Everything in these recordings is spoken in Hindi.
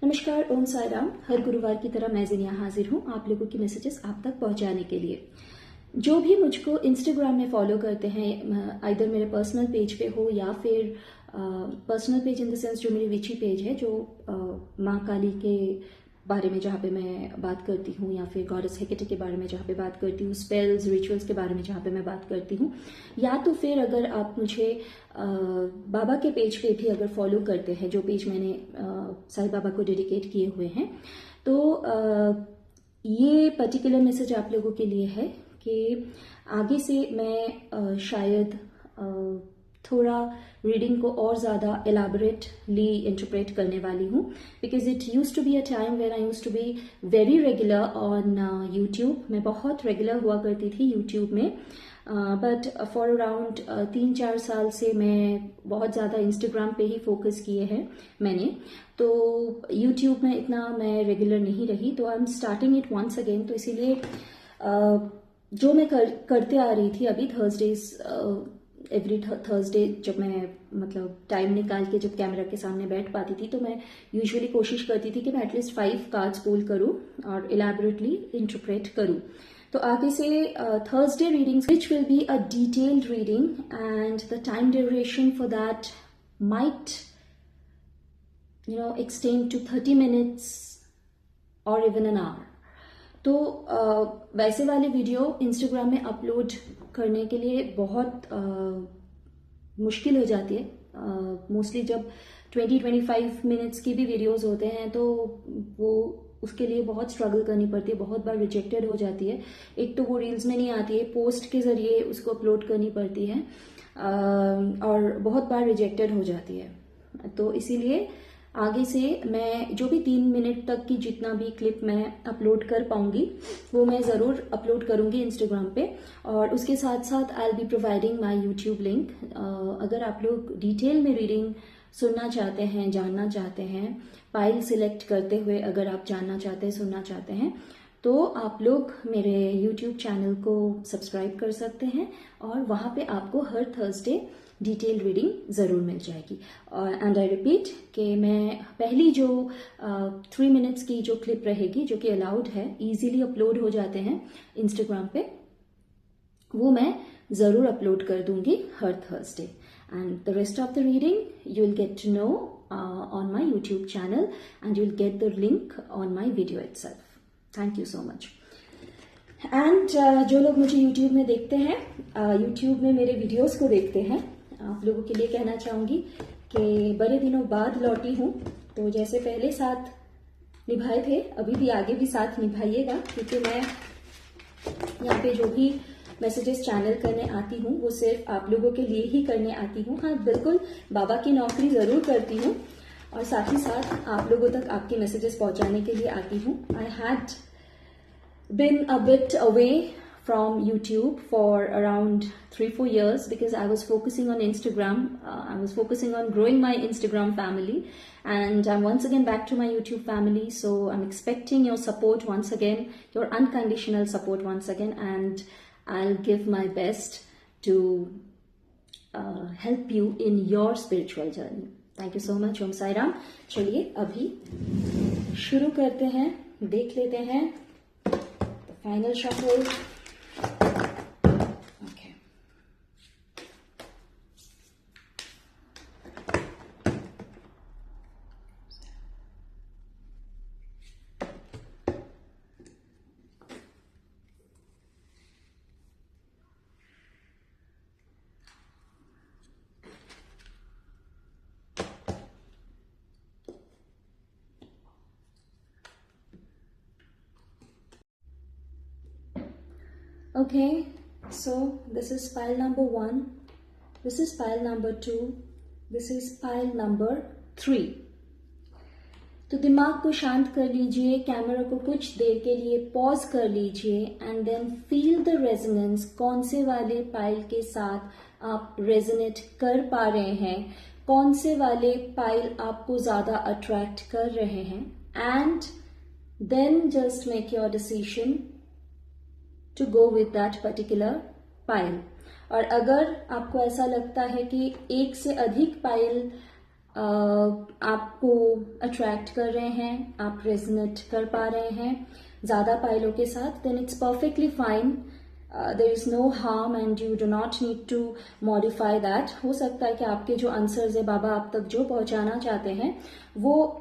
नमस्कार, ओम साई राम। हर गुरुवार की तरह मैं जिनिया हाजिर हूँ आप लोगों की मैसेजेस आप तक पहुँचाने के लिए। जो भी मुझको इंस्टाग्राम में फॉलो करते हैं, आइदर मेरे पर्सनल पेज पे हो या फिर personal page in the sense जो मेरी विची पेज है, जो माँ काली के बारे में जहाँ पे मैं बात करती हूँ, या फिर गॉडेस हेकेटे के बारे में जहाँ पे बात करती हूँ, स्पेल्स रिचुअल्स के बारे में जहाँ पे मैं बात करती हूँ, या तो फिर अगर आप मुझे बाबा के पेज पे भी अगर फॉलो करते हैं, जो पेज मैंने साईं बाबा को डेडिकेट किए हुए हैं, तो ये पर्टिकुलर मैसेज आप लोगों के लिए है कि आगे से मैं शायद थोड़ा रीडिंग को और ज़्यादा एलाबोरेटली इंटरप्रेट करने वाली हूँ, because it use to be a time where I use to be very regular on YouTube. मैं बहुत रेगुलर हुआ करती थी यूट्यूब में, बट फॉर अराउंड 3-4 साल से मैं बहुत ज़्यादा इंस्टाग्राम पे ही फोकस किए हैं मैंने। तो यूट्यूब में इतना मैं रेगुलर नहीं रही, तो I am starting it once again. तो इसीलिए जो मैं करते आ रही थी अभी थर्सडेज, एवरी थर्सडे जब मैं मतलब टाइम निकाल के जब कैमरा के सामने बैठ पाती थी, तो मैं यूजुअली कोशिश करती थी कि मैं एटलीस्ट 5 कार्ड्स पुल करूँ और इलेबोरेटली इंटरप्रेट करूँ। तो आगे से Thursday readings which will be a detailed reading, and the time duration for that might extend to 30 minutes or even an hour. तो वैसे वाले वीडियो इंस्टाग्राम में अपलोड करने के लिए बहुत मुश्किल हो जाती है। मोस्टली जब 20-25 मिनट्स की भी वीडियोस होते हैं तो वो उसके लिए बहुत स्ट्रगल करनी पड़ती है, बहुत बार रिजेक्टेड हो जाती है। एक तो वो रील्स में नहीं आती है, पोस्ट के जरिए उसको अपलोड करनी पड़ती है और बहुत बार रिजेक्टेड हो जाती है। तो इसीलिए आगे से मैं जो भी 3 मिनट तक की जितना भी क्लिप मैं अपलोड कर पाऊंगी वो मैं ज़रूर अपलोड करूंगी इंस्टाग्राम पे, और उसके साथ साथ I will be providing my YouTube link. अगर आप लोग डिटेल में रीडिंग सुनना चाहते हैं, जानना चाहते हैं, फाइल सिलेक्ट करते हुए अगर आप जानना चाहते हैं, सुनना चाहते हैं, तो आप लोग मेरे यूट्यूब चैनल को सब्सक्राइब कर सकते हैं, और वहाँ पे आपको हर थर्सडे डिटेल रीडिंग ज़रूर मिल जाएगी। एंड आई रिपीट कि मैं पहली जो 3 मिनट्स की जो क्लिप रहेगी, जो कि अलाउड है, इजीली अपलोड हो जाते हैं इंस्टाग्राम पे, वो मैं ज़रूर अपलोड कर दूंगी हर Thursday. And the rest of the reading you will get to know on my YouTube channel, and you will get the link on my video itself. Thank you so much. And जो लोग मुझे यूट्यूब में देखते हैं, यूट्यूब में मेरे वीडियोस को देखते हैं, आप लोगों के लिए कहना चाहूँगी कि बड़े दिनों बाद लौटी हूँ, तो जैसे पहले साथ निभाए थे अभी भी आगे भी साथ निभाइएगा, क्योंकि मैं यहाँ पे जो भी मैसेजेस चैनल करने आती हूँ वो सिर्फ आप लोगों के लिए ही करने आती हूँ। हाँ, बिल्कुल बाबा की नौकरी ज़रूर करती हूँ, और साथ ही साथ आप लोगों तक आपके मैसेजेस पहुँचाने के लिए आती हूँ। I had been a bit away from YouTube for around 3-4 years because I was focusing on Instagram. I was focusing on growing my Instagram family, and I'm once again back to my YouTube family. So I'm expecting your support once again, your unconditional support once again, and I'll give my best to help you in your spiritual journey. Thank you so much. Om Sai Ram. चलिए अभी शुरू करते हैं, देख लेते हैं final shuffle. Okay. Okay, so this is pile number 1, this is pile number 2, this is pile number 3. तो दिमाग को शांत कर लीजिए, कैमरा को कुछ देर के लिए पॉज कर लीजिए, and then feel the resonance. कौन से वाले पाइल के साथ आप रेजोनेट कर पा रहे हैं, कौन से वाले पाइल आपको ज्यादा अट्रैक्ट कर रहे हैं, and then just make your decision to go with that particular pile. और अगर आपको ऐसा लगता है कि एक से अधिक पाइल आपको अट्रैक्ट कर रहे हैं, आप रेजोनेट कर पा रहे हैं ज़्यादा पाइलों के साथ, then it's perfectly fine. There is no harm and you do not need to modify that. हो सकता है कि आपके जो आंसर्स है बाबा आप तक जो पहुंचाना चाहते हैं वो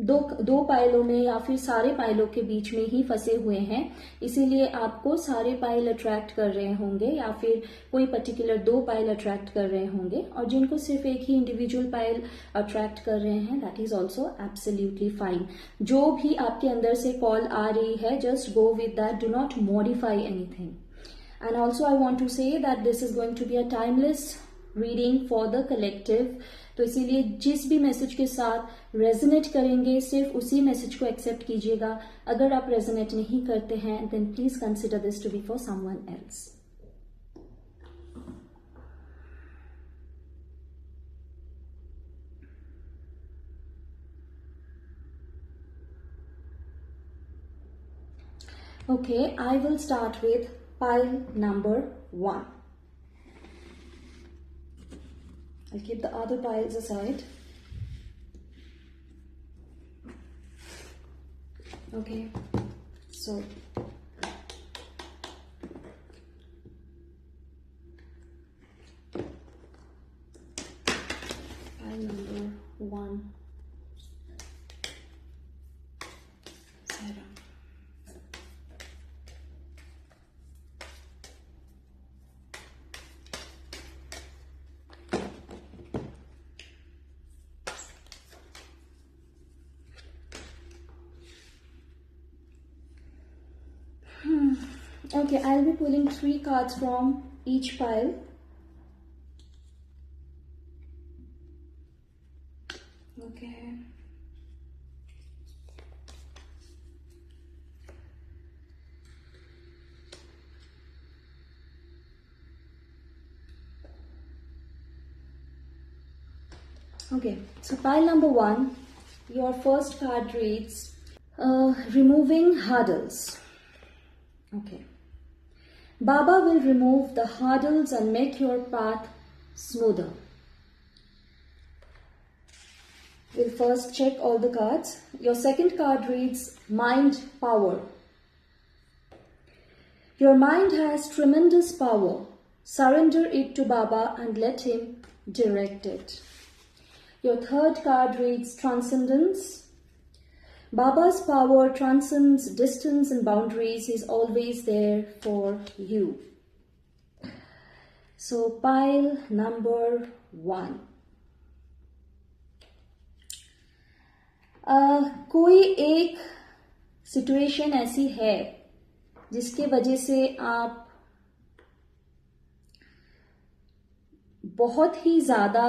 दो पाइलों में या फिर सारे पाइलों के बीच में ही फंसे हुए हैं, इसीलिए आपको सारे पाइल अट्रैक्ट कर रहे होंगे या फिर कोई पर्टिकुलर 2 पाइल अट्रैक्ट कर रहे होंगे. और जिनको सिर्फ एक ही इंडिविजुअल पाइल अट्रैक्ट कर रहे हैं, that is also absolutely fine. जो भी आपके अंदर से कॉल आ रही है, just go with that, do not modify anything. And also I want to say that this is going to be a timeless reading for the collective. तो इसीलिए जिस भी मैसेज के साथ रेजोनेट करेंगे सिर्फ उसी मैसेज को एक्सेप्ट कीजिएगा. अगर आप रेजोनेट नहीं करते हैं then please consider this to be for someone else. Okay, I will start with pile number 1. I'll keep the other piles aside. Okay, so pile number 1, Sarah. Okay, I'll be pulling 3 cards from each pile. Okay. Okay, so pile number 1, your first card reads, removing hurdles. Okay. Baba will remove the hurdles and make your path smoother. We'll first check all the cards. Your second card reads mind power. Your mind has tremendous power. Surrender it to Baba and let him direct it. Your third card reads transcendence. Baba's power transcends distance and boundaries. He's always there for you. So pile number 1. कोई एक सिचुएशन ऐसी है जिसके वजह से आप बहुत ही ज्यादा,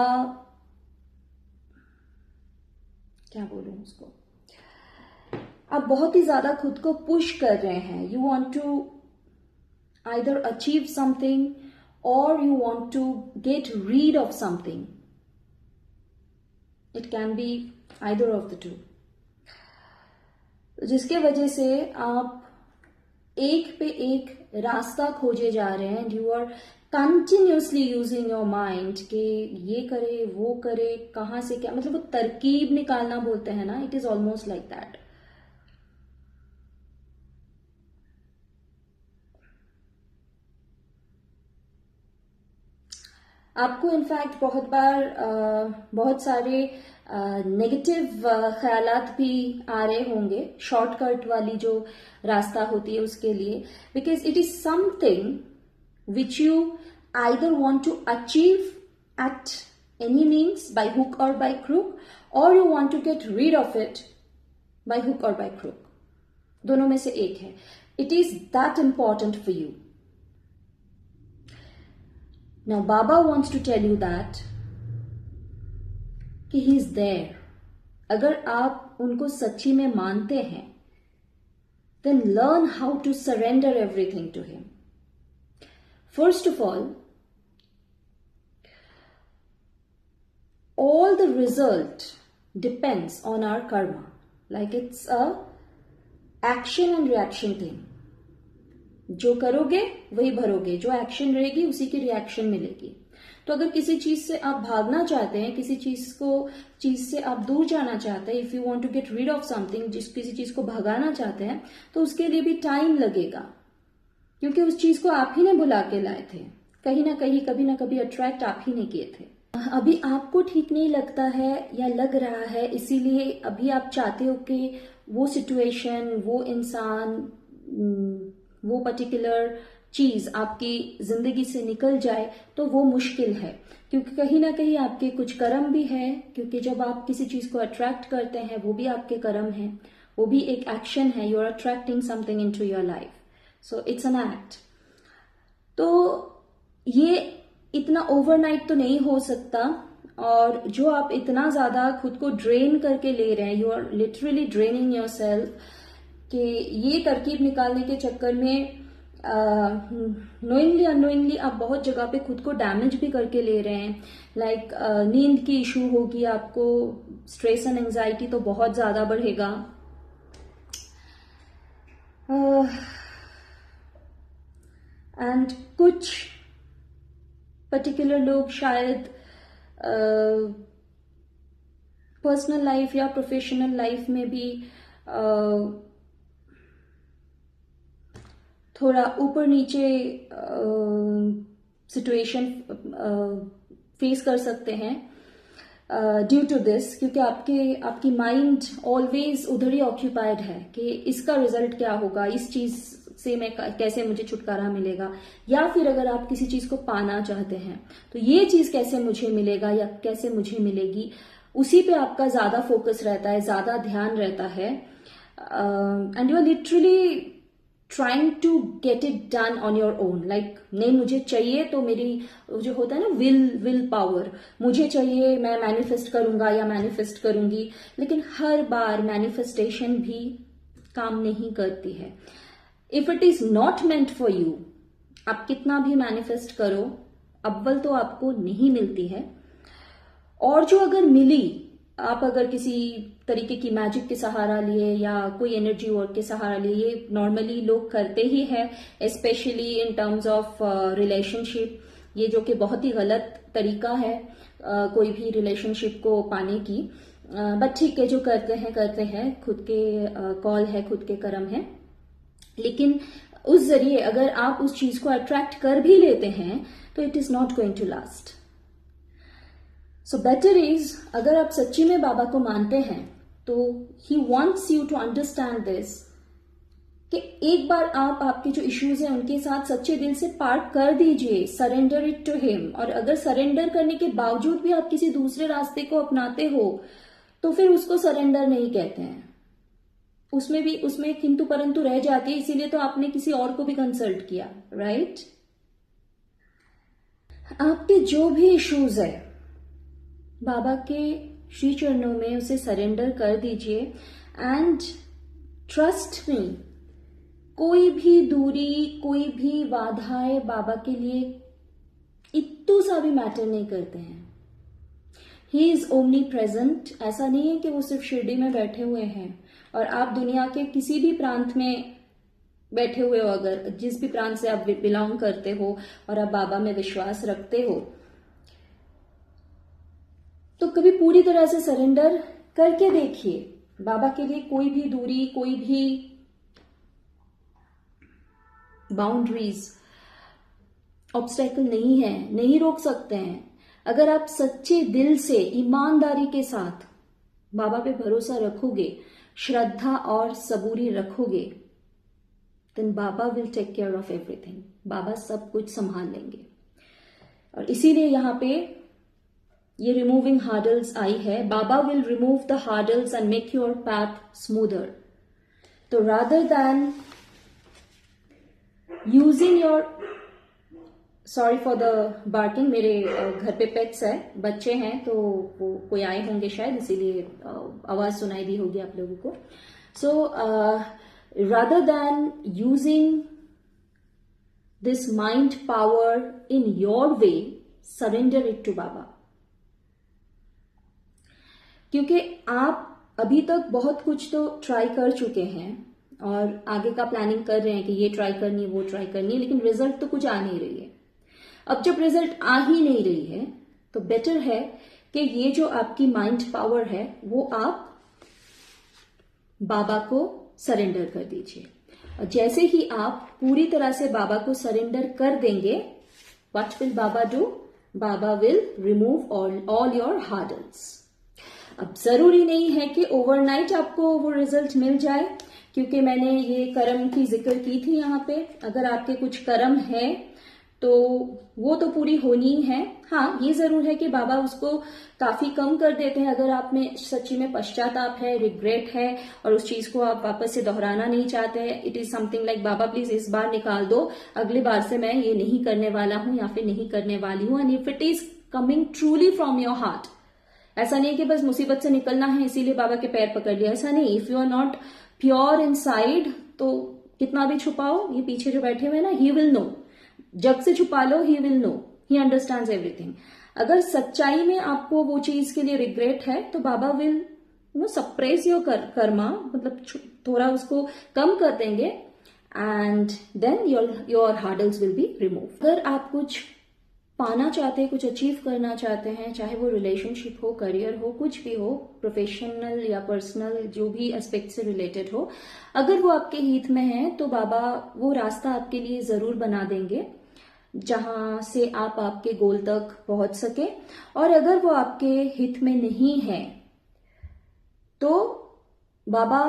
क्या बोलूं उसको, आप बहुत ही ज्यादा खुद को पुश कर रहे हैं. You want to either achieve something और you want to get rid of something. It can be either of the two, जिसके वजह से आप एक पे एक रास्ता खोजे जा रहे हैं. And you are continuously using your mind कि ये करे वो करे, कहाँ से क्या, मतलब वो तरकीब निकालना बोलते हैं ना, it is almost like that. आपको इनफैक्ट बहुत बार बहुत सारे नेगेटिव ख्यालात भी आ रहे होंगे शॉर्टकट वाली जो रास्ता होती है उसके लिए, because it is something which you either want to achieve at any means by hook or by crook, or you want to get rid of it by hook or by crook. दोनों में से एक है. It is that important for you. Now Baba wants to tell you that कि he is there. अगर आप उनको सच्ची में मानते हैं then learn how to surrender everything to him. First of all the result depends on our karma. Like it's a action and reaction thing. जो करोगे वही भरोगे, जो एक्शन रहेगी उसी की रिएक्शन मिलेगी. तो अगर किसी चीज से आप भागना चाहते हैं, किसी चीज से आप दूर जाना चाहते हैं, if you want to get rid of something, किसी चीज को भगाना चाहते हैं, तो उसके लिए भी टाइम लगेगा, क्योंकि उस चीज को आप ही ने बुला के लाए थे, कहीं ना कहीं कभी ना कभी अट्रैक्ट आप ही ने किए थे। अभी आपको ठीक नहीं लगता है या लग रहा है, इसीलिए अभी आप चाहते हो कि वो सिचुएशन, वो इंसान, वो पर्टिकुलर चीज आपकी जिंदगी से निकल जाए, तो वो मुश्किल है, क्योंकि कहीं ना कहीं आपके कुछ कर्म भी है, क्योंकि जब आप किसी चीज को अट्रैक्ट करते हैं वो भी आपके कर्म है, वो भी एक एक्शन है, you are attracting something into your life, so it's an act. तो ये इतना ओवरनाइट तो नहीं हो सकता, और जो आप इतना ज्यादा खुद को ड्रेन करके ले रहे हैं, you are literally draining yourself, कि ये तरकीब निकालने के चक्कर में नोइंगली अनोइंगली आप बहुत जगह पे खुद को डैमेज भी करके ले रहे हैं। लाइक नींद की इशू होगी आपको, स्ट्रेस एंड एंजाइटी तो बहुत ज्यादा बढ़ेगा, एंड कुछ पर्टिकुलर लोग शायद पर्सनल लाइफ या प्रोफेशनल लाइफ में भी थोड़ा ऊपर नीचे सिचुएशन फेस कर सकते हैं ड्यू टू दिस, क्योंकि आपकी माइंड ऑलवेज उधर ही ऑक्यूपाइड है कि इसका रिजल्ट क्या होगा, इस चीज से मैं कैसे, मुझे छुटकारा मिलेगा, या फिर अगर आप किसी चीज को पाना चाहते हैं तो ये चीज कैसे मुझे मिलेगा या कैसे मुझे मिलेगी, उसी पे आपका ज्यादा फोकस रहता है, ज्यादा ध्यान रहता है, and you are literally trying to get it done on your own. Like नहीं मुझे चाहिए, तो मेरी जो होता है ना विल पावर, मुझे चाहिए, मैं मैनिफेस्ट करूंगा या मैनिफेस्ट करूंगी, लेकिन हर बार मैनिफेस्टेशन भी काम नहीं करती है। If it is not meant for you, आप कितना भी मैनिफेस्ट करो, अव्वल तो आपको नहीं मिलती है, और जो अगर मिली, आप अगर किसी तरीके की मैजिक के सहारा लिए या कोई एनर्जी वर्क के सहारा लिए, ये नॉर्मली लोग करते ही है, specially in terms of relationship, ये जो कि बहुत ही गलत तरीका है कोई भी रिलेशनशिप को पाने की, बट ठीक है, जो करते हैं, खुद के कॉल है, खुद के कर्म है, लेकिन उस जरिए अगर आप उस चीज को अट्रैक्ट कर भी लेते हैं तो it is not going to last. So better is, अगर आप सच्ची में बाबा को मानते हैं तो ही wants you to understand this, कि एक बार आप आपके जो इश्यूज हैं उनके साथ सच्चे दिल से पार्ट कर दीजिए, सरेंडर इट टू हिम। और अगर सरेंडर करने के बावजूद भी आप किसी दूसरे रास्ते को अपनाते हो तो फिर उसको सरेंडर नहीं कहते हैं, उसमें किंतु परंतु रह जाती है, इसीलिए तो आपने किसी और को भी कंसल्ट किया, राइट? आपके जो भी इश्यूज है बाबा के श्री चरणों में उसे सरेंडर कर दीजिए, एंड ट्रस्ट मी, कोई भी दूरी, कोई भी बाधाएं बाबा के लिए इतू सा भी मैटर नहीं करते हैं। He is omni present. ऐसा नहीं है कि वो सिर्फ शिरडी में बैठे हुए हैं और आप दुनिया के किसी भी प्रांत में बैठे हुए हो, अगर जिस भी प्रांत से आप बिलोंग करते हो और आप बाबा में विश्वास रखते हो, तो कभी पूरी तरह से सरेंडर करके देखिए। बाबा के लिए कोई भी दूरी, कोई भी बाउंड्रीज, ऑब्स्टेकल नहीं है, नहीं रोक सकते हैं। अगर आप सच्चे दिल से, ईमानदारी के साथ बाबा पे भरोसा रखोगे, श्रद्धा और सबूरी रखोगे, then Baba will take care of everything. Baba सब कुछ संभाल लेंगे। और इसीलिए यहां पे ये रिमूविंग हार्डल्स आई है। Baba will remove the hurdles and make your path smoother. तो rather than using your, sorry for the barking, मेरे घर पे पेट्स है, बच्चे हैं, तो वो कोई आए होंगे शायद, इसीलिए आवाज सुनाई दी होगी आप लोगों को। So rather than using this mind power in your way, surrender it to Baba. क्योंकि आप अभी तक बहुत कुछ तो ट्राई कर चुके हैं और आगे का प्लानिंग कर रहे हैं कि ये ट्राई करनी है, वो ट्राई करनी है, लेकिन रिजल्ट तो कुछ आ नहीं रही है। अब जब रिजल्ट आ ही नहीं रही है तो बेटर है कि ये जो आपकी माइंड पावर है वो आप बाबा को सरेंडर कर दीजिए। और जैसे ही आप पूरी तरह से बाबा को सरेंडर कर देंगे, what will Baba do? Baba will remove all your hurdles. अब जरूरी नहीं है कि ओवरनाइट आपको वो रिजल्ट मिल जाए, क्योंकि मैंने ये कर्म की जिक्र की थी यहाँ पे। अगर आपके कुछ कर्म है तो वो तो पूरी होनी ही है। हाँ, ये जरूर है कि बाबा उसको काफी कम कर देते हैं अगर आप में सच्ची में पश्चाताप है, रिग्रेट है और उस चीज को आप वापस से दोहराना नहीं चाहते हैं। It is something like Baba please इस बार निकाल दो, अगली बार से मैं ये नहीं करने वाला हूं या फिर नहीं करने वाली हूं। And if it is coming truly from your heart, ऐसा नहीं कि बस मुसीबत से निकलना है इसीलिए बाबा के पैर पकड़ लिया, ऐसा नहीं। If you are not pure inside तो कितना भी छुपाओ, ये पीछे जो बैठे हुए ना, ही विल नो। जग से छुपा लो, he will know, he understands everything. अगर सच्चाई में आपको वो चीज के लिए रिग्रेट है तो Baba will suppress your karma, मतलब थोड़ा उसको कम कर देंगे and then your hurdles will be remove. अगर आप कुछ पाना चाहते हैं, कुछ अचीव करना चाहते हैं, चाहे वो रिलेशनशिप हो, करियर हो, कुछ भी हो, प्रोफेशनल या पर्सनल जो भी एस्पेक्ट से रिलेटेड हो, अगर वो आपके हित में है तो बाबा वो रास्ता आपके लिए जरूर बना देंगे जहां से आप आपके गोल तक पहुंच सके। और अगर वो आपके हित में नहीं है तो बाबा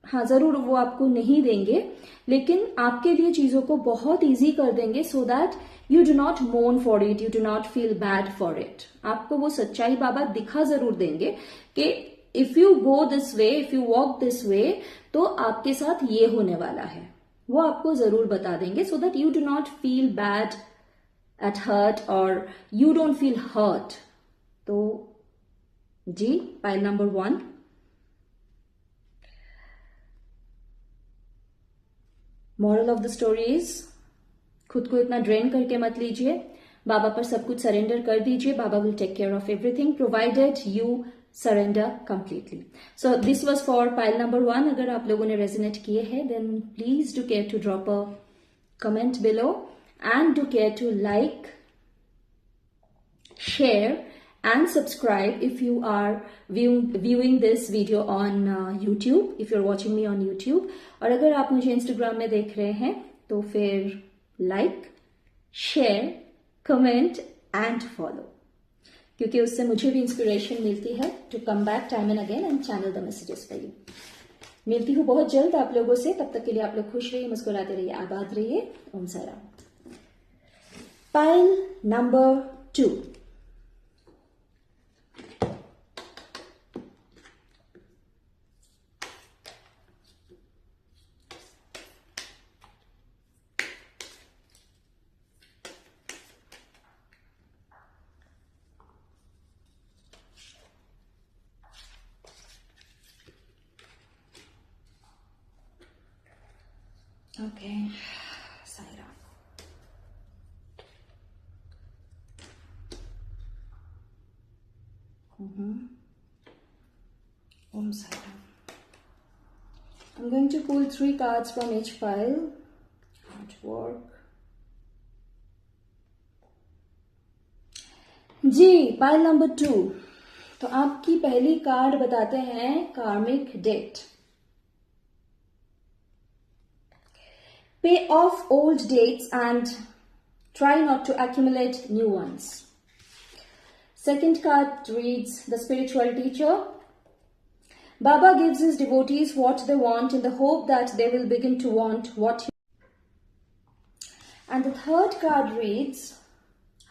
हाँ जरूर वो आपको नहीं देंगे, लेकिन आपके लिए चीजों को बहुत इजी कर देंगे so that you do not मोर्न for it, you do not feel bad for it. आपको वो सच्चाई बाबा दिखा जरूर देंगे कि if you go this way, if you walk this way, तो आपके साथ ये होने वाला है, वो आपको जरूर बता देंगे so that you do not feel bad at heart और यू डोंट फील हर्ट। तो जी, pile number 1, moral of the story is खुद को इतना ड्रेन करके मत लीजिए, बाबा पर सब कुछ सरेंडर कर दीजिए। Baba will take care of everything provided you surrender completely. So this was for pile number 1। अगर आप लोगों ने रेजोनेट किए हैं then please do care to drop a comment below and do care to like, share and subscribe if you are viewing this video on YouTube, if you're watching me on YouTube। और अगर आप मुझे Instagram में देख रहे हैं तो फिर like, share, comment and follow, क्योंकि उससे मुझे भी इंस्पिरेशन मिलती है to come back time and again and channel the messages for you. मिलती हूँ बहुत जल्द आप लोगों से, तब तक के लिए आप लोग खुश रहिए, मुस्कुराते रहिए, आबाद रहिए। Om Sai Ram. Pile number 2, okay, Sai Ram। Om Sai Ram। I'm going to pull 3 cards from each pile. Hard work। Ji, pile number 2। तो आपकी पहली कार्ड बताते हैं कार्मिक date. Pay off old dates and try not to accumulate new ones। Second card reads the spiritual teacher। Baba gives his devotees what they want in the hope that they will begin to want what he... And the third card reads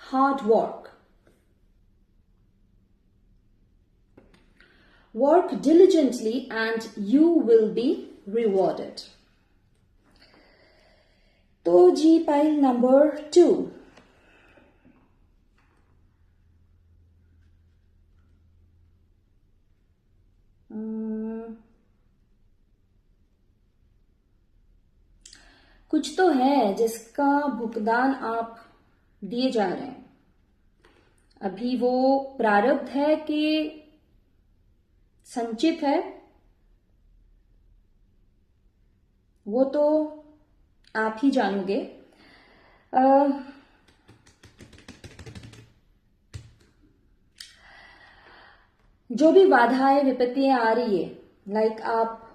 hard work। Work diligently and you will be rewarded। तो जी, पाइल नंबर 2। कुछ तो है जिसका भुगतान आप दिए जा रहे हैं। अभी वो प्रारब्ध है कि संचित है, वो तो आप ही जानोगे। जो भी बाधाएं विपत्तियां आ रही है, लाइक आप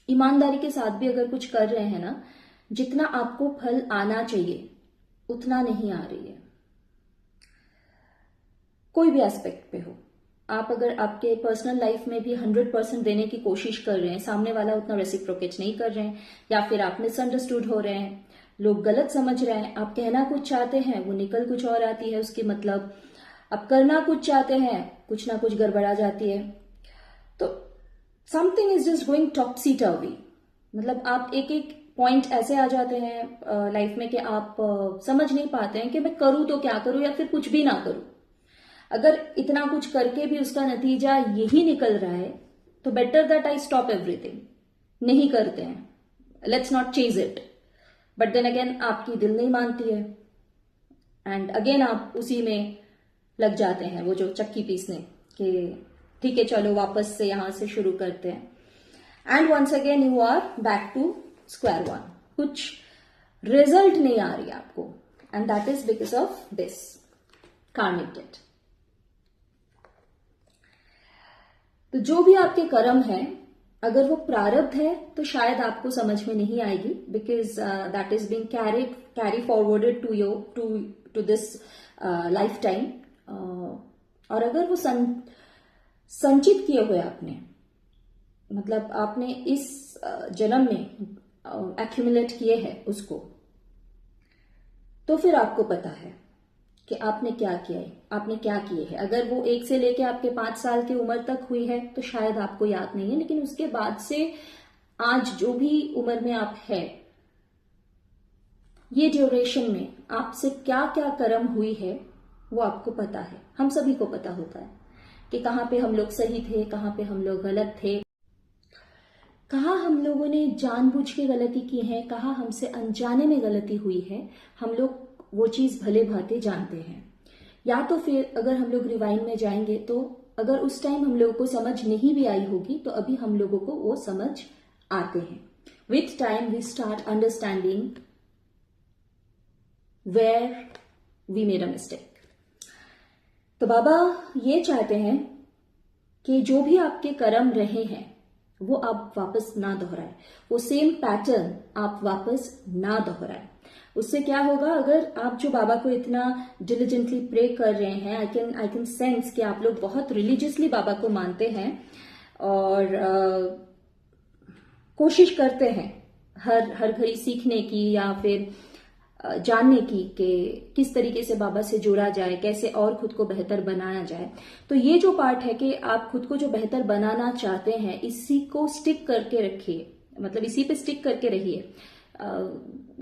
ईमानदारी के साथ भी अगर कुछ कर रहे हैं ना, जितना आपको फल आना चाहिए उतना नहीं आ रही है। कोई भी एस्पेक्ट पे हो, आप अगर आपके पर्सनल लाइफ में भी 100% देने की कोशिश कर रहे हैं, सामने वाला उतना रेसिप्रोकेट नहीं कर रहे हैं, या फिर आप मिसअंडरस्टूड हो रहे हैं, लोग गलत समझ रहे हैं, आप कहना कुछ चाहते हैं वो निकल कुछ और आती है उसकी, मतलब आप करना कुछ चाहते हैं कुछ ना कुछ गड़बड़ा जाती है, तो समथिंग इज जस्ट गोइंग टॉपसी टर्वी। मतलब आप एक एक पॉइंट ऐसे आ जाते हैं लाइफ में कि आप समझ नहीं पाते हैं कि मैं करूं तो क्या करूं या फिर कुछ भी ना करूं। अगर इतना कुछ करके भी उसका नतीजा यही निकल रहा है तो better that I stop everything, नहीं करते हैं, let's not chase it. But then again आपकी दिल नहीं मानती है एंड अगेन आप उसी में लग जाते हैं, वो जो चक्की पीसने कि ठीक है चलो वापस से यहां से शुरू करते हैं and once again you are back to square one. कुछ रिजल्ट नहीं आ रही आपको and that is because of this karmic debt. तो जो भी आपके कर्म है, अगर वो प्रारब्ध है तो शायद आपको समझ में नहीं आएगी, because that is being carry forwarded to your to this lifetime. और अगर वो संचित किए हुए आपने, मतलब आपने इस जन्म में एक्यूमुलेट किए हैं उसको, तो फिर आपको पता है कि आपने क्या किया है, आपने क्या किए हैं। अगर वो 1 से लेके आपके 5 साल की उम्र तक हुई है तो शायद आपको याद नहीं है, लेकिन उसके बाद से आज जो भी उम्र में आप है, ये ड्यूरेशन में आपसे क्या क्या कर्म हुई है वो आपको पता है। हम सभी को पता होता है कि कहाँ पे हम लोग सही थे, कहाँ पे हम लोग गलत थे, कहाँ हम लोगों ने जानबूझ के गलती की है, कहाँ हमसे अनजाने में गलती हुई है। हम लोग वो चीज भले भांति जानते हैं। या तो फिर अगर हम लोग रिवाइंड में जाएंगे तो अगर उस टाइम हम लोगों को समझ नहीं भी आई होगी तो अभी हम लोगों को वो समझ आते हैं। With time we start understanding where we made a mistake. तो बाबा ये चाहते हैं कि जो भी आपके कर्म रहे हैं वो आप वापस ना दोहराए, वो सेम पैटर्न आप वापस ना दोहराए। उससे क्या होगा, अगर आप जो बाबा को इतना डिलिजेंटली प्रे कर रहे हैं, आई कैन सेंस कि आप लोग बहुत रिलीजियसली बाबा को मानते हैं और कोशिश करते हैं हर घड़ी सीखने की या फिर जानने की कि किस तरीके से बाबा से जुड़ा जाए, कैसे और खुद को बेहतर बनाया जाए। तो ये जो पार्ट है कि आप खुद को जो बेहतर बनाना चाहते हैं, इसी को स्टिक करके रखिए, मतलब इसी पे स्टिक करके रहिए,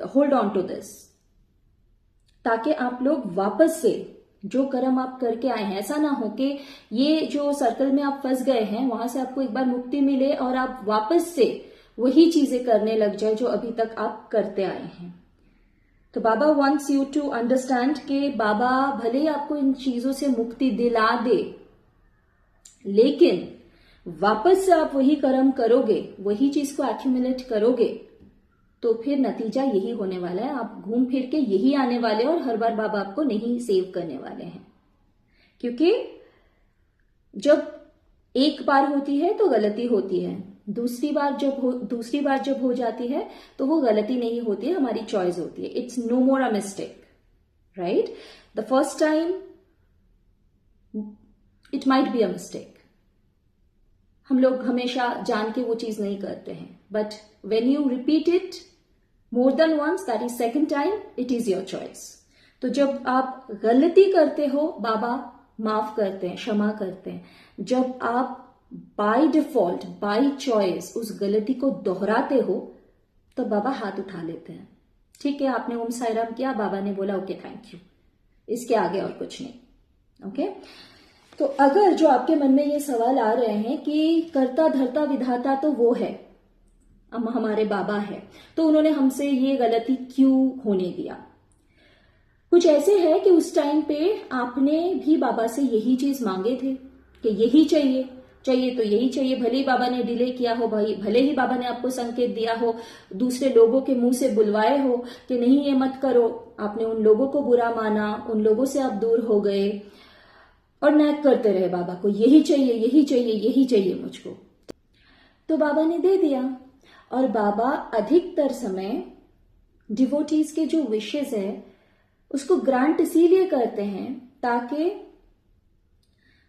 होल्ड ऑन टू दिस, ताकि आप लोग वापस से जो कर्म आप करके आए हैं, ऐसा ना हो कि ये जो सर्कल में आप फंस गए हैं वहां से आपको एक बार मुक्ति मिले और आप वापस से वही चीजें करने लग जाए जो अभी तक आप करते आए हैं। तो बाबा वांट्स यू टू अंडरस्टैंड कि बाबा भले ही आपको इन चीजों से मुक्ति दिला दे, लेकिन वापस से आप वही कर्म करोगे, वही चीज को एक्यूमुलेट करोगे, तो फिर नतीजा यही होने वाला है। आप घूम फिर के यही आने वाले हैं और हर बार बाबा आपको नहीं सेव करने वाले हैं, क्योंकि जब एक बार होती है तो गलती होती है, दूसरी बार जब हो जाती है तो वो गलती नहीं होती है, हमारी चॉइस होती है। It's no more a mistake, right? The first time it might be a mistake, हम लोग हमेशा जान के वो चीज नहीं करते हैं, but when you repeat it more than once, that is second time, it is your choice. तो जब आप गलती करते हो बाबा माफ करते हैं, क्षमा करते हैं। जब आप बाय डिफॉल्ट, बाय चॉइस उस गलती को दोहराते हो तो बाबा हाथ उठा लेते हैं। ठीक है, आपने ओम साई राम किया, बाबा ने बोला ओके थैंक यू, इसके आगे और कुछ नहीं। ओके, तो अगर जो आपके मन में ये सवाल आ रहे हैं कि करता धरता विधाता तो वो है, हमारे बाबा है, तो उन्होंने हमसे ये गलती क्यों होने दिया? कुछ ऐसे है कि उस टाइम पे आपने भी बाबा से यही चीज मांगे थे कि यही चाहिए तो यही चाहिए, भले ही बाबा ने डिले किया हो, भाई भले ही बाबा ने आपको संकेत दिया हो, दूसरे लोगों के मुंह से बुलवाए हो कि नहीं ये मत करो, आपने उन लोगों को बुरा माना, उन लोगों से आप दूर हो गए, और नैग करते रहे बाबा को, यही चाहिए यही चाहिए यही चाहिए मुझको। तो बाबा ने दे दिया। और बाबा अधिकतर समय डिवोटीज के जो विशेष है उसको ग्रांट इसीलिए करते हैं ताकि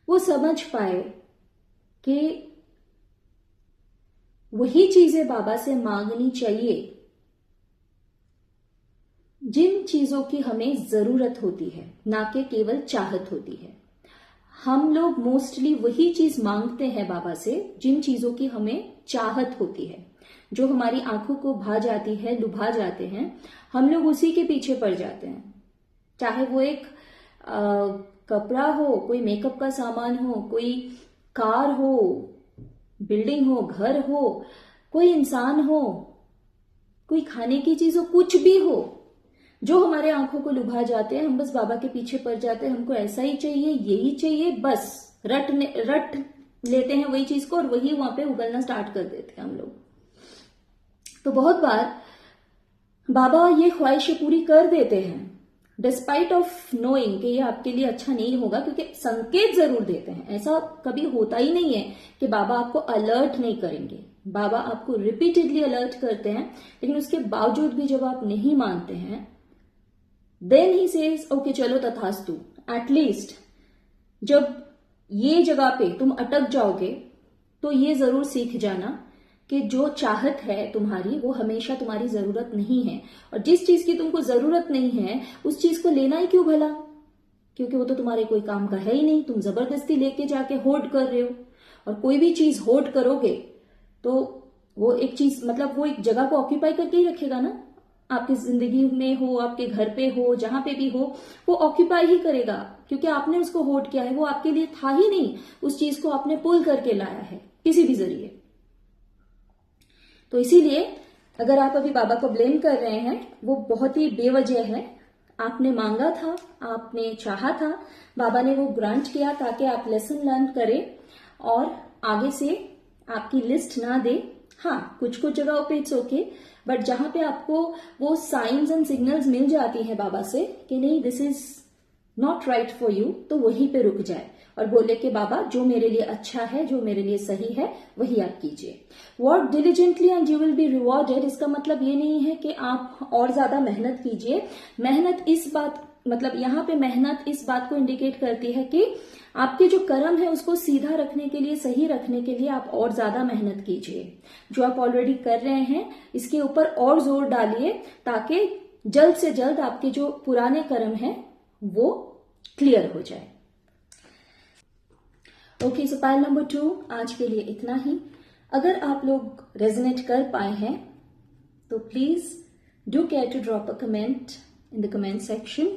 वो समझ पाए कि वही चीजें बाबा से मांगनी चाहिए जिन चीजों की हमें जरूरत होती है, ना कि केवल चाहत होती है। हम लोग मोस्टली वही चीज मांगते हैं बाबा से जिन चीजों की हमें चाहत होती है, जो हमारी आंखों को भा जाती है, लुभा जाते हैं, हम लोग उसी के पीछे पड़ जाते हैं। चाहे वो एक कपड़ा हो, कोई मेकअप का सामान हो, कोई कार हो, बिल्डिंग हो, घर हो, कोई इंसान हो, कोई खाने की चीज हो, कुछ भी हो, जो हमारे आंखों को लुभा जाते हैं, हम बस बाबा के पीछे पड़ जाते हैं। हमको ऐसा ही चाहिए, यही चाहिए, बस रट लेते हैं वही चीज को और वही वहां पे उगलना स्टार्ट कर देते हैं हम लोग। तो बहुत बार बाबा ये ख्वाहिशें पूरी कर देते हैं डिस्पाइट ऑफ नोइंग कि ये आपके लिए अच्छा नहीं होगा, क्योंकि संकेत जरूर देते हैं। ऐसा कभी होता ही नहीं है कि बाबा आपको अलर्ट नहीं करेंगे। बाबा आपको रिपीटेडली अलर्ट करते हैं, लेकिन उसके बावजूद भी जब आप नहीं मानते हैं, देन ही सेज ओके चलो तथास्तु। एटलीस्ट जब ये जगह पे तुम अटक जाओगे तो ये जरूर सीख जाना कि जो चाहत है तुम्हारी वो हमेशा तुम्हारी जरूरत नहीं है, और जिस चीज की तुमको जरूरत नहीं है उस चीज को लेना ही क्यों भला, क्योंकि वो तो तुम्हारे कोई काम का है ही नहीं। तुम जबरदस्ती लेके जाके होर्ड कर रहे हो, और कोई भी चीज होर्ड करोगे तो वो एक चीज मतलब वो एक जगह को ऑक्यूपाई करके ही रखेगा ना। आपकी जिंदगी में हो, आपके घर पे हो, जहां पे भी हो, वो ऑक्यूपाई ही करेगा, क्योंकि आपने उसको होर्ड किया है। वो आपके लिए था ही नहीं, उस चीज को आपने पुल करके लाया है किसी भी जरिए। तो इसीलिए अगर आप अभी बाबा को ब्लेम कर रहे हैं, वो बहुत ही बेवजह है। आपने मांगा था, आपने चाहा था, बाबा ने वो ग्रांट किया ताकि आप लेसन लर्न करें और आगे से आपकी लिस्ट ना दे। हाँ, कुछ कुछ जगहों पे इट्स ओके, बट जहां पे आपको वो साइंस एंड सिग्नल्स मिल जाती है बाबा से कि नहीं this is not right for you, तो वहीं पे रुक जाए और बोले कि बाबा जो मेरे लिए अच्छा है, जो मेरे लिए सही है, वही आप कीजिए। Work diligently and you will be rewarded, इसका मतलब ये नहीं है कि आप और ज्यादा मेहनत कीजिए। मेहनत इस बात मतलब यहाँ पे मेहनत इस बात को इंडिकेट करती है कि आपके जो कर्म है उसको सीधा रखने के लिए, सही रखने के लिए आप और ज्यादा मेहनत कीजिए। जो आप ऑलरेडी कर रहे हैं इसके ऊपर और जोर डालिए ताकि जल्द से जल्द आपके जो पुराने कर्म हैं वो क्लियर हो जाए। ओके, सो पाइल नंबर 2 आज के लिए इतना ही। अगर आप लोग रेजोनेट कर पाए हैं तो please do care to drop a comment in the comment section,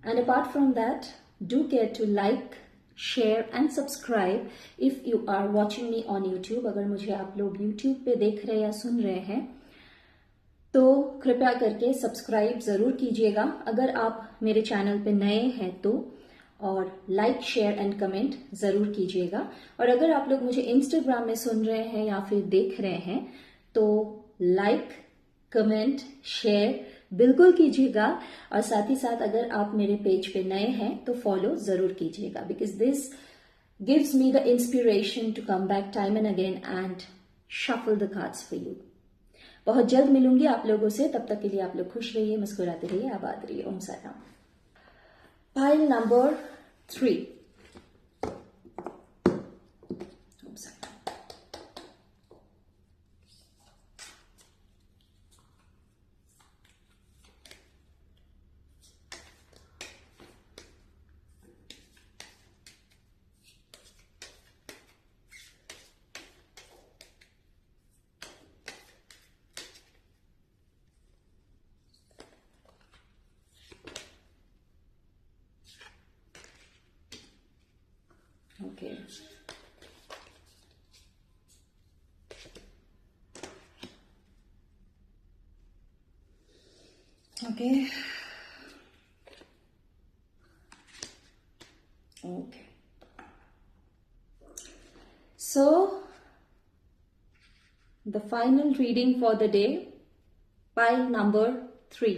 and apart from that do care to like, share and subscribe if you are watching me on YouTube। अगर मुझे आप लोग YouTube पे देख रहे या सुन रहे हैं तो कृपया करके सब्सक्राइब जरूर कीजिएगा अगर आप मेरे चैनल पे नए हैं तो, और लाइक शेयर एंड कमेंट जरूर कीजिएगा। और अगर आप लोग मुझे इंस्टाग्राम में सुन रहे हैं या फिर देख रहे हैं तो लाइक कमेंट शेयर बिल्कुल कीजिएगा, और साथ ही साथ अगर आप मेरे पेज पे नए हैं तो फॉलो जरूर कीजिएगा, because this gives me the inspiration to come back time and again and shuffle the cards for you. बहुत जल्द मिलूंगी आप लोगों से, तब तक के लिए आप लोग खुश रहिए, मुस्कुराते रहिए, आबाद रहिए। Om Sai Ram. Pile number 3। Om Sai Ram. Okay. Okay. Okay. So, the final reading for the day, pile number 3.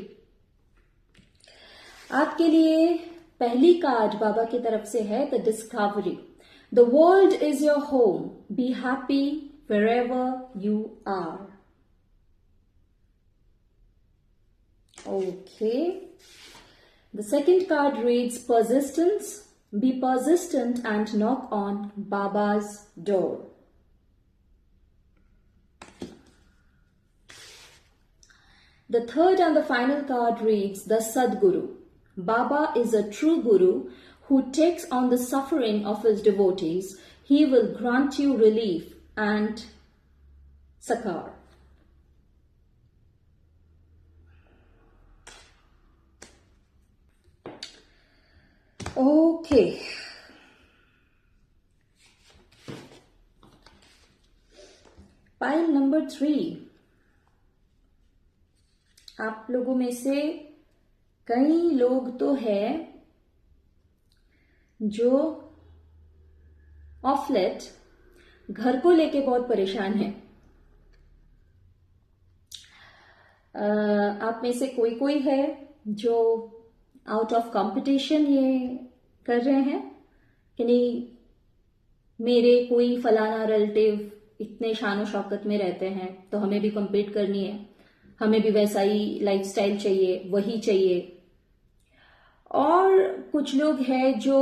आपके लिए पहली कार्ड बाबा की तरफ से है the discovery. The world is your home, be happy wherever you are. Okay. The second card reads persistence. Be persistent and knock on Baba's door. The third and the final card reads the Sadguru. Baba is a true Guru who takes on the suffering of his devotees. He will grant you relief and succor. Okay. Pile number 3. आप लोगों में से कई लोग तो है जो ऑफ लेट घर को लेके बहुत परेशान है। आप में से कोई कोई है जो आउट ऑफ कंपटीशन ये कर रहे हैं कि नहीं, मेरे कोई फलाना रिलेटिव इतने शान शौकत में रहते हैं तो हमें भी compete करनी है, हमें भी वैसा ही लाइफस्टाइल चाहिए, वही चाहिए। और कुछ लोग हैं जो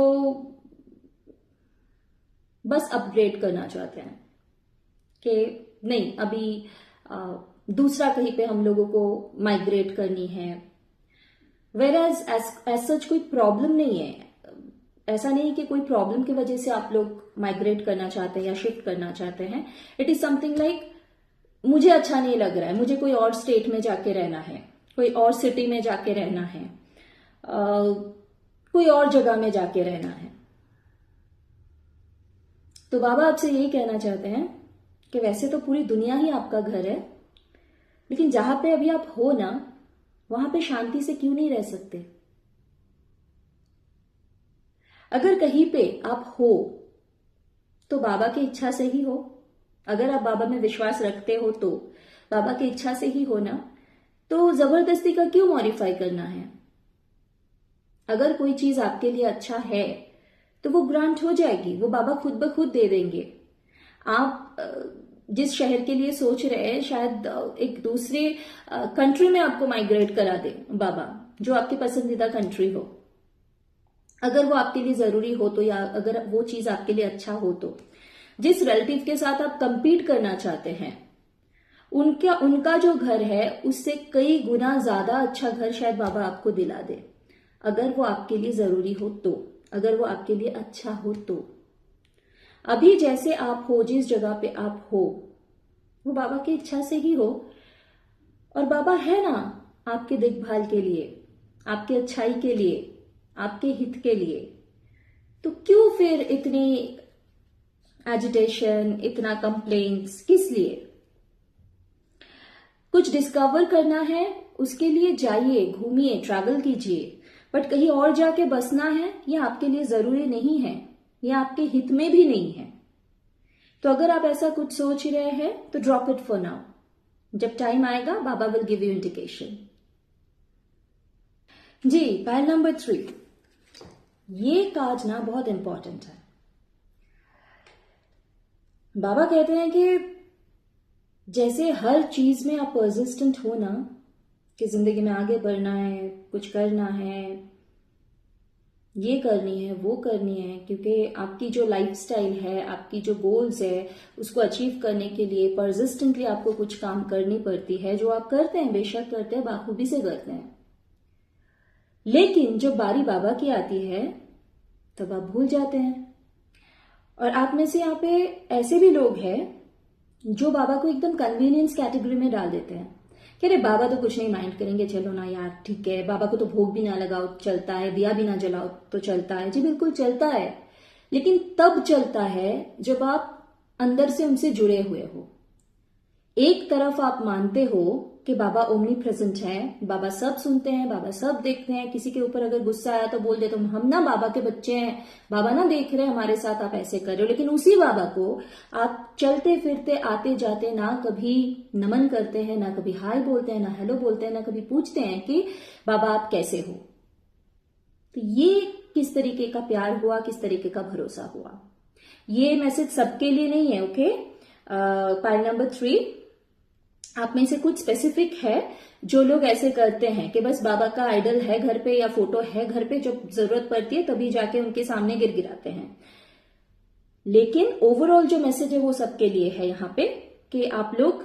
बस अपग्रेड करना चाहते हैं कि नहीं, अभी दूसरा कहीं पे हम लोगों को माइग्रेट करनी है। वेयरएज एज सच कोई प्रॉब्लम नहीं है, ऐसा नहीं कि कोई प्रॉब्लम की वजह से आप लोग माइग्रेट करना चाहते हैं या शिफ्ट करना चाहते हैं। इट इज समथिंग लाइक मुझे अच्छा नहीं लग रहा है, मुझे कोई और स्टेट में जाके रहना है, कोई और सिटी में जाके रहना है, कोई और जगह में जाके रहना है। तो बाबा आपसे यही कहना चाहते हैं कि वैसे तो पूरी दुनिया ही आपका घर है, लेकिन जहां पे अभी आप हो ना, वहां पे शांति से क्यों नहीं रह सकते? अगर कहीं पे आप हो तो बाबा की इच्छा से ही हो। अगर आप बाबा में विश्वास रखते हो तो बाबा की इच्छा से ही हो ना, तो जबरदस्ती का क्यों मॉडिफाई करना है? अगर कोई चीज आपके लिए अच्छा है तो वो ग्रांट हो जाएगी, वो बाबा खुद ब खुद दे देंगे। आप जिस शहर के लिए सोच रहे हैं, शायद एक दूसरे कंट्री में आपको माइग्रेट करा दे बाबा, जो आपकी पसंदीदा कंट्री हो, अगर वो आपके लिए जरूरी हो तो, या अगर वो चीज आपके लिए अच्छा हो तो। जिस रिलेटिव के साथ आप कंपीट करना चाहते हैं, उनका जो घर है उससे कई गुना ज्यादा अच्छा घर शायद बाबा आपको दिला दे, अगर वो आपके लिए जरूरी हो तो, अगर वो आपके लिए अच्छा हो तो। अभी जैसे आप हो, जिस जगह पे आप हो, वो बाबा की इच्छा से ही हो, और बाबा है ना आपके देखभाल के लिए, आपके अच्छाई के लिए, आपके हित के लिए। तो क्यों फिर इतनी एजिटेशन, इतना कंप्लेंट्स, किस लिए? कुछ डिस्कवर करना है, उसके लिए जाइए, घूमिए, ट्रैवल कीजिए, बट कहीं और जाके बसना है, यह आपके लिए जरूरी नहीं है, यह आपके हित में भी नहीं है। तो अगर आप ऐसा कुछ सोच रहे हैं तो ड्रॉप इट फॉर नाउ। जब टाइम आएगा Baba will give you indication. जी, पाइल नंबर 3। ये कार्ड ना बहुत इंपॉर्टेंट है। बाबा कहते हैं कि जैसे हर चीज में आप परसिस्टेंट हो ना, कि जिंदगी में आगे बढ़ना है, कुछ करना है, ये करनी है, वो करनी है, क्योंकि आपकी जो लाइफस्टाइल है, आपकी जो गोल्स है, उसको अचीव करने के लिए परसिस्टेंटली आपको कुछ काम करनी पड़ती है, जो आप करते हैं, बेशक करते हैं, बाखूबी से करते हैं। लेकिन जब बारी बाबा की आती है तब आप भूल जाते हैं। और आप में से यहाँ पे ऐसे भी लोग हैं जो बाबा को एकदम कन्वीनियंस कैटेगरी में डाल देते हैं कि अरे बाबा तो कुछ नहीं माइंड करेंगे, चलो ना यार ठीक है, बाबा को तो भोग भी ना लगाओ चलता है, दिया भी ना जलाओ तो चलता है। जी बिल्कुल चलता है, लेकिन तब चलता है जब आप अंदर से उनसे जुड़े हुए हो। एक तरफ आप मानते हो कि बाबा ओमनी प्रेजेंट है, बाबा सब सुनते हैं, बाबा सब देखते हैं, किसी के ऊपर अगर गुस्सा आया तो बोल देते हो हम ना बाबा के बच्चे हैं, बाबा ना देख रहे हैं हमारे साथ, आप ऐसे कर रहे हो। लेकिन उसी बाबा को आप चलते फिरते आते जाते ना कभी नमन करते हैं, ना कभी हाय बोलते हैं, ना हेलो बोलते हैं, ना कभी पूछते हैं कि बाबा आप कैसे हो। तो ये किस तरीके का प्यार हुआ, किस तरीके का भरोसा हुआ। ये मैसेज सबके लिए नहीं है, ओके। पाइल नंबर 3, आप में से कुछ स्पेसिफिक है जो लोग ऐसे करते हैं कि बस बाबा का आइडल है घर पे या फोटो है घर पे, जब जरूरत पड़ती है तभी जाके उनके सामने गिड़गिड़ाते हैं। लेकिन ओवरऑल जो मैसेज है वो सबके लिए है यहाँ पे, कि आप लोग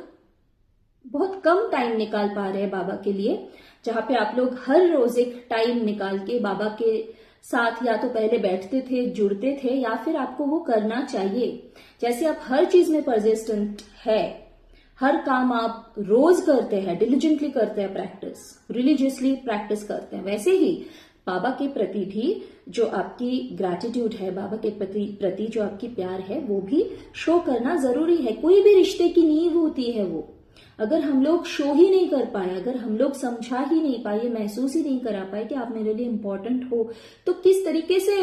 बहुत कम टाइम निकाल पा रहे हैं बाबा के लिए, जहां पे आप लोग हर रोज एक टाइम निकाल के बाबा के साथ या तो पहले बैठते थे, जुड़ते थे, या फिर आपको वो करना चाहिए। जैसे आप हर चीज में परसिस्टेंट है, हर काम आप रोज करते हैं, डिलिजेंटली करते हैं, प्रैक्टिस रिलीजियसली प्रैक्टिस करते हैं, वैसे ही बाबा के प्रति भी जो आपकी ग्रैटिट्यूड है, बाबा के प्रति जो आपकी प्यार है, वो भी शो करना जरूरी है। कोई भी रिश्ते की नींव होती है वो, अगर हम लोग शो ही नहीं कर पाए, अगर हम लोग समझा ही नहीं पाए, महसूस ही नहीं करा पाए कि आप मेरे लिए इंपॉर्टेंट हो, तो किस तरीके से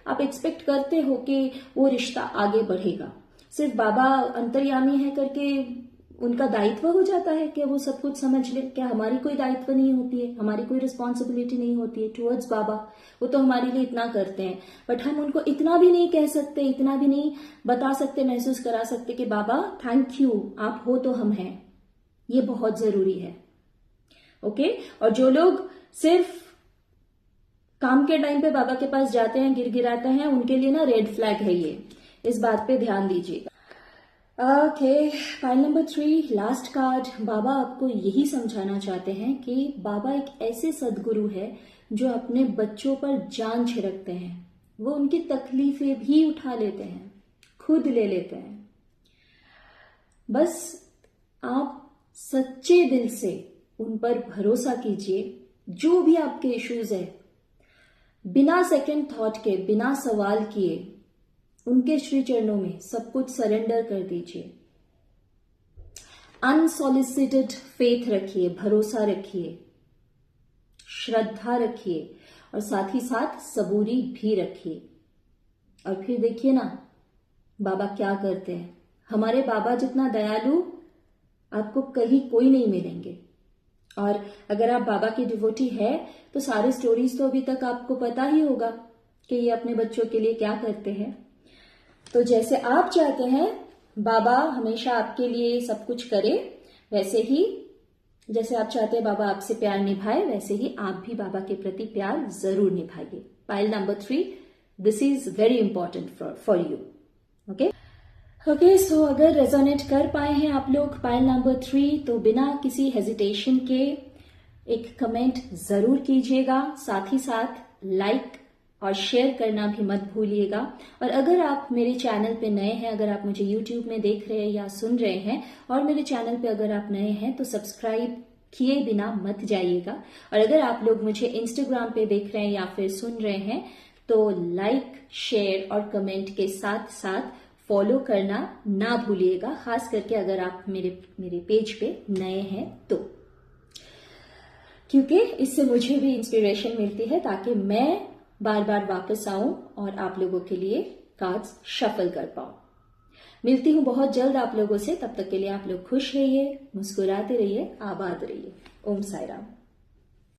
आप एक्सपेक्ट करते हो कि वो रिश्ता आगे बढ़ेगा। सिर्फ बाबा अंतर्यामी है करके उनका दायित्व हो जाता है कि वो सब कुछ समझ ले? क्या हमारी कोई दायित्व नहीं होती है, हमारी कोई रिस्पॉन्सिबिलिटी नहीं होती है टुवर्ड्स बाबा? वो तो हमारे लिए इतना करते हैं, बट हम उनको इतना भी नहीं कह सकते, इतना भी नहीं बता सकते, महसूस करा सकते कि बाबा थैंक यू, आप हो तो हम हैं। ये बहुत जरूरी है, ओके। और जो लोग सिर्फ काम के टाइम पे बाबा के पास जाते हैं, गिड़गिड़ाते हैं, उनके लिए ना रेड फ्लैग है ये, इस बात पे ध्यान दीजिएगा। Okay, pile number 3, last card. Baba आपको यही समझाना चाहते हैं कि बाबा एक ऐसे सदगुरु है जो अपने बच्चों पर जान छिड़कते हैं, वो उनकी तकलीफें भी उठा लेते हैं, खुद ले लेते हैं। बस आप सच्चे दिल से उन पर भरोसा कीजिए, जो भी आपके इश्यूज है, बिना सेकंड थॉट के, बिना सवाल किए उनके श्री चरणों में सब कुछ सरेंडर कर दीजिए। अनसॉलिसिटेड फेथ रखिए, भरोसा रखिए, श्रद्धा रखिए, और साथ ही साथ सबूरी भी रखिए। और फिर देखिए ना बाबा क्या करते हैं। हमारे बाबा जितना दयालु आपको कहीं कोई नहीं मिलेंगे। और अगर आप बाबा की डिवोटी है तो सारी स्टोरीज तो अभी तक आपको पता ही होगा कि ये अपने बच्चों के लिए क्या करते हैं। तो जैसे आप चाहते हैं बाबा हमेशा आपके लिए सब कुछ करे, वैसे ही जैसे आप चाहते हैं बाबा आपसे प्यार निभाए, वैसे ही आप भी बाबा के प्रति प्यार जरूर निभाइए। Pile number 3, this is very important for you, okay. So अगर रेजोनेट कर पाए हैं आप लोग पाइल नंबर 3, तो बिना किसी हेजिटेशन के एक कमेंट जरूर कीजिएगा, साथ ही साथ लाइक और शेयर करना भी मत भूलिएगा। और अगर आप मेरे चैनल पे नए हैं, अगर आप मुझे YouTube में देख रहे हैं या सुन रहे हैं, और मेरे चैनल पे अगर आप नए हैं तो सब्सक्राइब किए बिना मत जाइएगा। और अगर आप लोग मुझे Instagram पे देख रहे हैं या फिर सुन रहे हैं तो लाइक, शेयर और कमेंट के साथ साथ फॉलो करना ना भूलिएगा, खास करके अगर आप मेरे पेज पे नए हैं तो, क्योंकि इससे मुझे भी इंस्पिरेशन मिलती है ताकि मैं बार बार वापस आऊं और आप लोगों के लिए कार्ड्स शफल कर पाऊं। मिलती हूं बहुत जल्द आप लोगों से, तब तक के लिए आप लोग खुश रहिए, मुस्कुराते रहिए, आबाद रहिए। ओम साई राम।